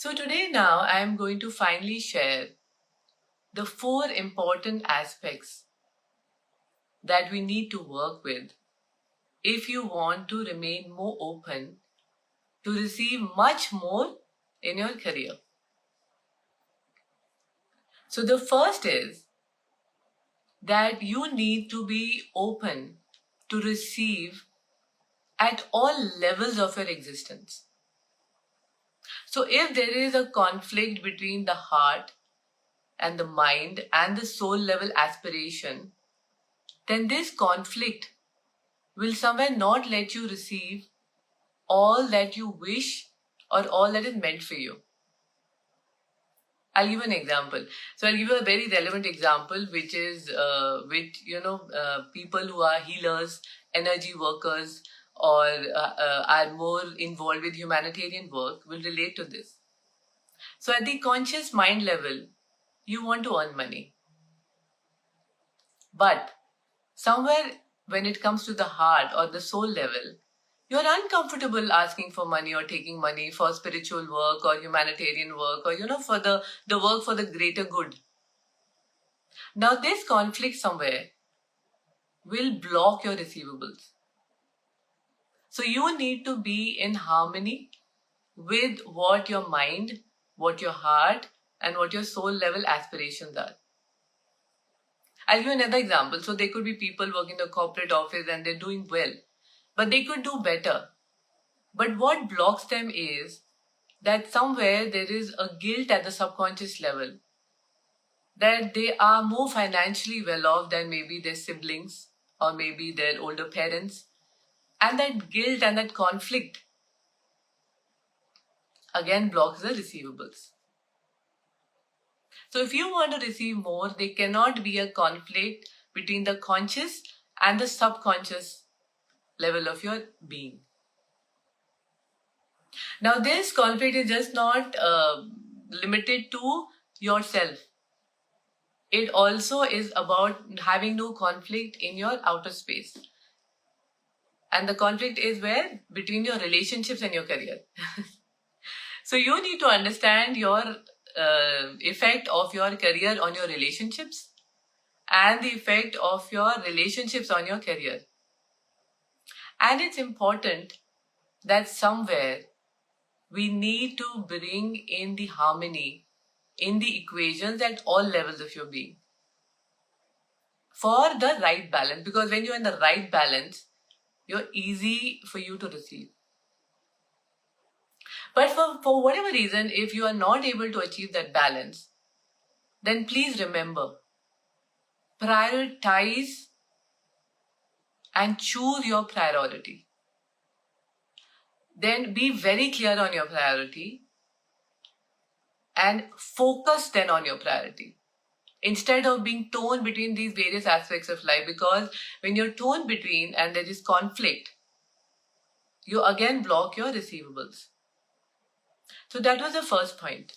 So today now I am going to finally share the 4 important aspects that we need to work with if you want to remain more open to receive much more in your career. So the first is that you need to be open to receive at all levels of your existence. So if there is a conflict between the heart and the mind and the soul level aspiration, then this conflict will somewhere not let you receive all that you wish or all that is meant for you. I'll give an example. So I'll give you a very relevant example, which is people who are healers, energy workers, or are more involved with humanitarian work will relate to this. So at the conscious mind level, you want to earn money. But somewhere when it comes to the heart or the soul level, you're uncomfortable asking for money or taking money for spiritual work or humanitarian work or for the work for the greater good. Now this conflict somewhere will block your receivables. So you need to be in harmony with what your mind, what your heart, and what your soul level aspirations are. I'll give you another example. So there could be people working in the corporate office and they're doing well, but they could do better. But what blocks them is that somewhere there is a guilt at the subconscious level that they are more financially well off than maybe their siblings or maybe their older parents. And that guilt and that conflict again blocks the receivables. So if you want to receive more, there cannot be a conflict between the conscious and the subconscious level of your being. Now this conflict is just not limited to yourself. It also is about having no conflict in your outer space. And the conflict is where? Between your relationships and your career. So you need to understand your effect of your career on your relationships and the effect of your relationships on your career. And it's important that somewhere we need to bring in the harmony in the equations at all levels of your being for the right balance, because when you're in the right balance, you're easy for you to receive. But for whatever reason, if you are not able to achieve that balance, then please remember, prioritize and choose your priority. Then be very clear on your priority and focus then on your priority instead of being torn between these various aspects of life, because when you're torn between and there is conflict, you again block your receivables. So that was the first point.